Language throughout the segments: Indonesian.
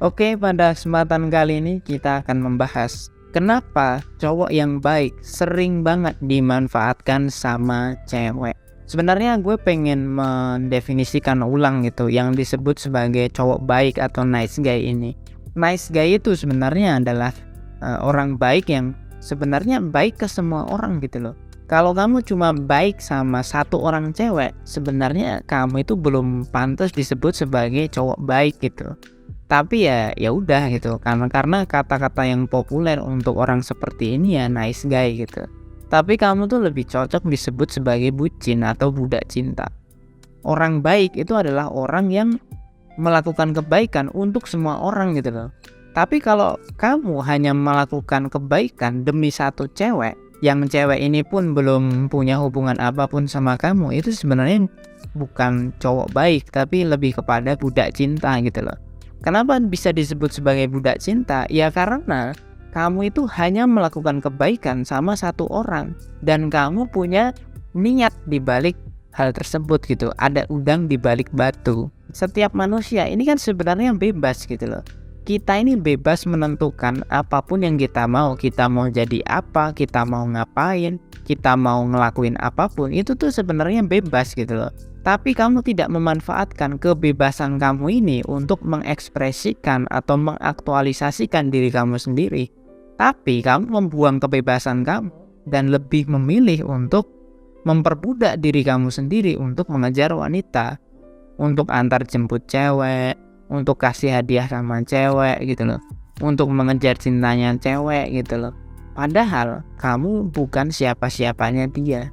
Oke, pada kesempatan kali ini kita akan membahas kenapa cowok yang baik sering banget dimanfaatkan sama cewek. Sebenarnya gue pengen mendefinisikan ulang gitu yang disebut sebagai cowok baik atau nice guy ini. Nice guy itu sebenarnya adalah orang baik yang sebenarnya baik ke semua orang gitu loh. Kalau kamu cuma baik sama satu orang cewek, sebenarnya kamu itu belum pantas disebut sebagai cowok baik gitu. Tapi ya udah gitu, karena kata-kata yang populer untuk orang seperti ini ya nice guy gitu. Tapi kamu tuh lebih cocok disebut sebagai bucin atau budak cinta. Orang baik itu adalah orang yang melakukan kebaikan untuk semua orang gitu loh. Tapi kalau kamu hanya melakukan kebaikan demi satu cewek, yang cewek ini pun belum punya hubungan apapun sama kamu, itu sebenarnya bukan cowok baik, tapi lebih kepada budak cinta gitu loh. Kenapa bisa disebut sebagai budak cinta? Ya karena kamu itu hanya melakukan kebaikan sama satu orang dan kamu punya niat di balik hal tersebut gitu. Ada udang di balik batu. Setiap manusia ini kan sebenarnya bebas gitu loh. Kita ini bebas menentukan apapun yang kita mau. Kita mau jadi apa, kita mau ngapain, kita mau ngelakuin apapun, itu tuh sebenarnya bebas gitu loh. Tapi kamu tidak memanfaatkan kebebasan kamu ini untuk mengekspresikan atau mengaktualisasikan diri kamu sendiri. Tapi kamu membuang kebebasan kamu dan lebih memilih untuk memperbudak diri kamu sendiri untuk mengejar wanita, untuk antar jemput cewek, untuk kasih hadiah sama cewek gitu loh, untuk mengejar cintanya cewek gitu loh. Padahal kamu bukan siapa-siapanya dia.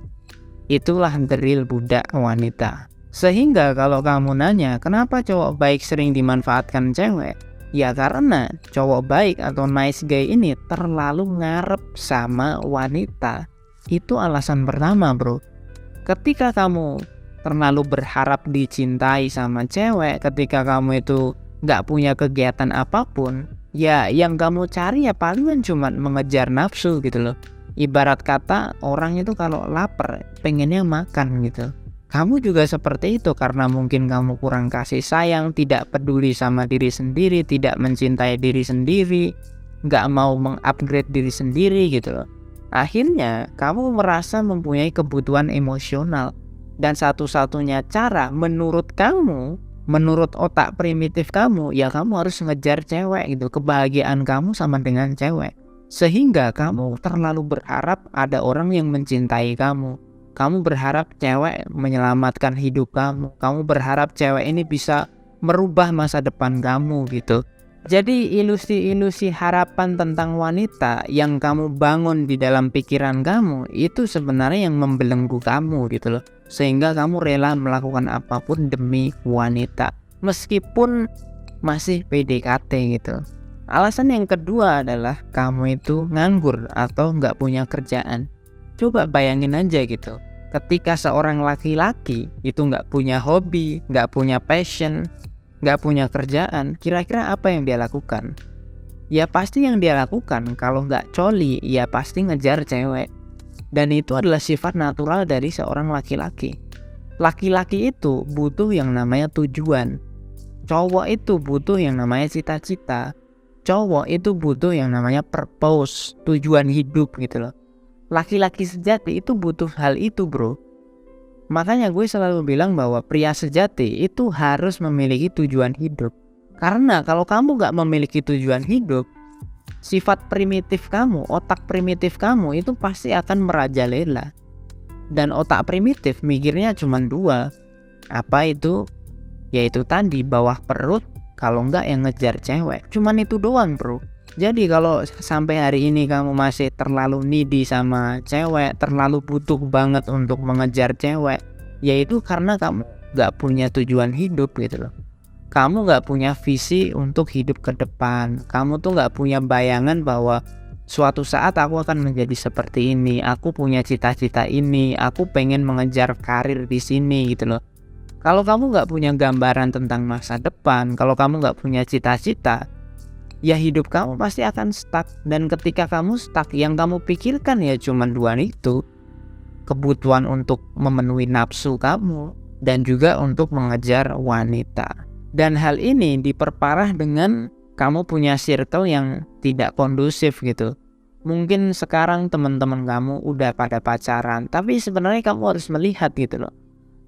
Itulah the real budak wanita. Sehingga kalau kamu nanya kenapa cowok baik sering dimanfaatkan cewek, ya karena cowok baik atau nice guy ini terlalu ngarep sama wanita. Itu alasan pertama bro. Ketika kamu terlalu berharap dicintai sama cewek, ketika kamu itu gak punya kegiatan apapun, ya yang kamu cari ya palingan cuma mengejar nafsu gitu loh. Ibarat kata orang itu kalau lapar pengennya makan gitu. Kamu juga seperti itu karena mungkin kamu kurang kasih sayang, tidak peduli sama diri sendiri, tidak mencintai diri sendiri, gak mau mengupgrade diri sendiri gitu loh. Akhirnya kamu merasa mempunyai kebutuhan emosional. Dan satu-satunya cara menurut kamu, menurut otak primitif kamu, ya kamu harus ngejar cewek gitu. Kebahagiaan kamu sama dengan cewek. Sehingga kamu terlalu berharap ada orang yang mencintai kamu. Kamu berharap cewek menyelamatkan hidup kamu. Kamu berharap cewek ini bisa merubah masa depan kamu gitu. Jadi ilusi-ilusi harapan tentang wanita yang kamu bangun di dalam pikiran kamu itu sebenarnya yang membelenggu kamu gitu loh. Sehingga kamu rela melakukan apapun demi wanita meskipun masih PDKT gitu. Alasan yang kedua adalah kamu itu nganggur atau nggak punya kerjaan. Coba bayangin aja gitu. Ketika seorang laki-laki itu nggak punya hobi, nggak punya passion, nggak punya kerjaan, kira-kira apa yang dia lakukan? Ya pasti yang dia lakukan kalau nggak coli, ya pasti ngejar cewek. Dan itu adalah sifat natural dari seorang laki-laki. Laki-laki itu butuh yang namanya tujuan. Cowok itu butuh yang namanya cita-cita. Cowok itu butuh yang namanya purpose, tujuan hidup gitu loh. Laki-laki sejati itu butuh hal itu bro. Makanya gue selalu bilang bahwa pria sejati itu harus memiliki tujuan hidup. Karena kalau kamu gak memiliki tujuan hidup, sifat primitif kamu, otak primitif kamu itu pasti akan merajalela. Dan otak primitif mikirnya cuma dua. Apa itu? Yaitu tadi bawah perut, kalau enggak yang ngejar cewek. Cuman itu doang bro. Jadi kalau sampai hari ini kamu masih terlalu needy sama cewek, terlalu butuh banget untuk mengejar cewek, yaitu karena kamu gak punya tujuan hidup gitu loh. Kamu gak punya visi untuk hidup ke depan. Kamu tuh gak punya bayangan bahwa suatu saat aku akan menjadi seperti ini. Aku punya cita-cita ini. Aku pengen mengejar karir di sini gitu loh. Kalau kamu gak punya gambaran tentang masa depan, kalau kamu gak punya cita-cita, ya hidup kamu pasti akan stuck. Dan ketika kamu stuck, yang kamu pikirkan ya cuma dua itu. Kebutuhan untuk memenuhi nafsu kamu dan juga untuk mengejar wanita. Dan hal ini diperparah dengan kamu punya circle yang tidak kondusif gitu. Mungkin sekarang teman-teman kamu udah pada pacaran, tapi sebenarnya kamu harus melihat gitu loh.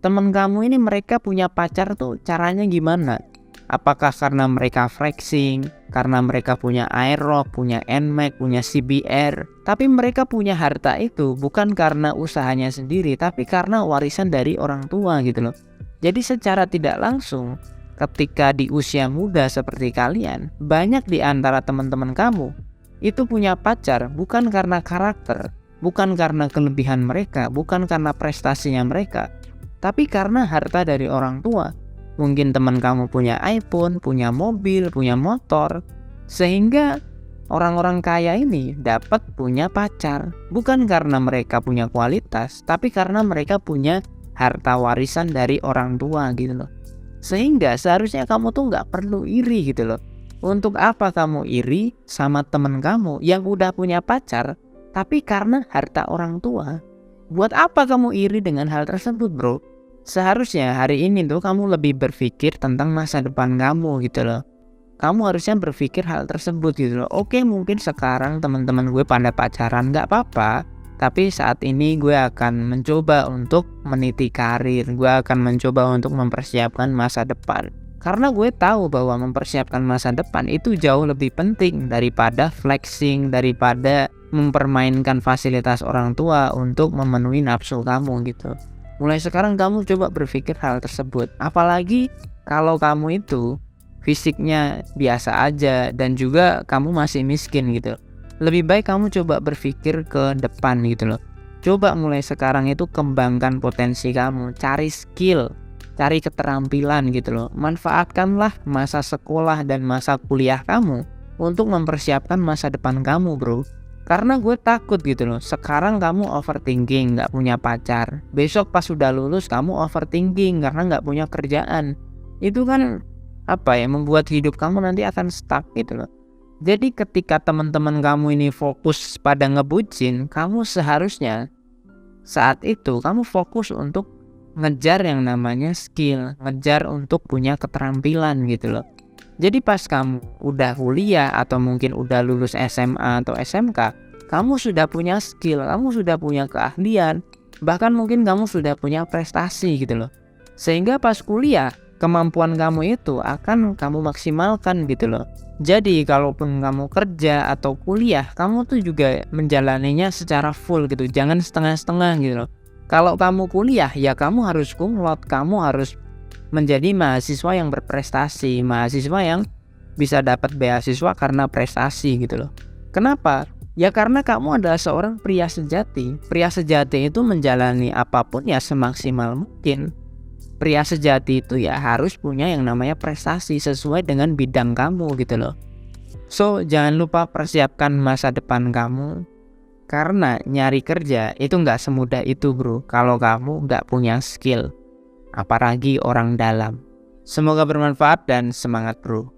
Teman kamu ini mereka punya pacar tuh caranya gimana? Apakah karena mereka flexing, karena mereka punya Aerox, punya Nmax, punya CBR, tapi mereka punya harta itu bukan karena usahanya sendiri, tapi karena warisan dari orang tua gitu loh. Jadi secara tidak langsung, ketika di usia muda seperti kalian, banyak di antara teman-teman kamu itu punya pacar bukan karena karakter, bukan karena kelebihan mereka, bukan karena prestasinya mereka, tapi karena harta dari orang tua. Mungkin teman kamu punya iPhone, punya mobil, punya motor, sehingga orang-orang kaya ini dapat punya pacar bukan karena mereka punya kualitas, tapi karena mereka punya harta warisan dari orang tua gitu loh. Sehingga seharusnya kamu tuh nggak perlu iri gitu loh. Untuk apa kamu iri sama teman kamu yang udah punya pacar, tapi karena harta orang tua? Buat apa kamu iri dengan hal tersebut, bro? Seharusnya hari ini tuh kamu lebih berpikir tentang masa depan kamu gitu loh. Kamu harusnya berpikir hal tersebut gitu loh. Oke, mungkin sekarang teman-teman gue pada pacaran, gak apa-apa. Tapi saat ini gue akan mencoba untuk meniti karir. Gue akan mencoba untuk mempersiapkan masa depan. Karena gue tahu bahwa mempersiapkan masa depan itu jauh lebih penting daripada flexing, daripada mempermainkan fasilitas orang tua untuk memenuhi nafsu kamu gitu. Mulai sekarang kamu coba berpikir hal tersebut. Apalagi kalau kamu itu fisiknya biasa aja dan juga kamu masih miskin gitu. Lebih baik kamu coba berpikir ke depan gitu loh. Coba mulai sekarang itu kembangkan potensi kamu, cari skill, cari keterampilan gitu loh. Manfaatkanlah masa sekolah dan masa kuliah kamu untuk mempersiapkan masa depan kamu, bro. Karena gue takut gitu loh, sekarang kamu overthinking, gak punya pacar. Besok pas sudah lulus kamu overthinking karena gak punya kerjaan. Itu kan membuat hidup kamu nanti akan stuck gitu loh. Jadi ketika teman-teman kamu ini fokus pada ngebucin, kamu seharusnya saat itu kamu fokus untuk ngejar yang namanya skill, ngejar untuk punya keterampilan gitu loh. Jadi pas kamu udah kuliah atau mungkin udah lulus SMA atau SMK, kamu sudah punya skill, kamu sudah punya keahlian, bahkan mungkin kamu sudah punya prestasi gitu loh. Sehingga pas kuliah, kemampuan kamu itu akan kamu maksimalkan gitu loh. Jadi kalaupun kamu kerja atau kuliah, kamu tuh juga menjalaninya secara full gitu, jangan setengah-setengah gitu loh. Kalau kamu kuliah, ya kamu harus kumlot, kamu harus menjadi mahasiswa yang berprestasi, mahasiswa yang bisa dapat beasiswa karena prestasi gitu loh. Kenapa? Ya karena kamu adalah seorang pria sejati. Pria sejati itu menjalani apapun ya semaksimal mungkin. Pria sejati itu ya harus punya yang namanya prestasi sesuai dengan bidang kamu gitu loh. So, jangan lupa persiapkan masa depan kamu. Karena nyari kerja itu gak semudah itu, bro, kalau kamu gak punya skill. Apalagi orang dalam. Semoga bermanfaat dan semangat, bro.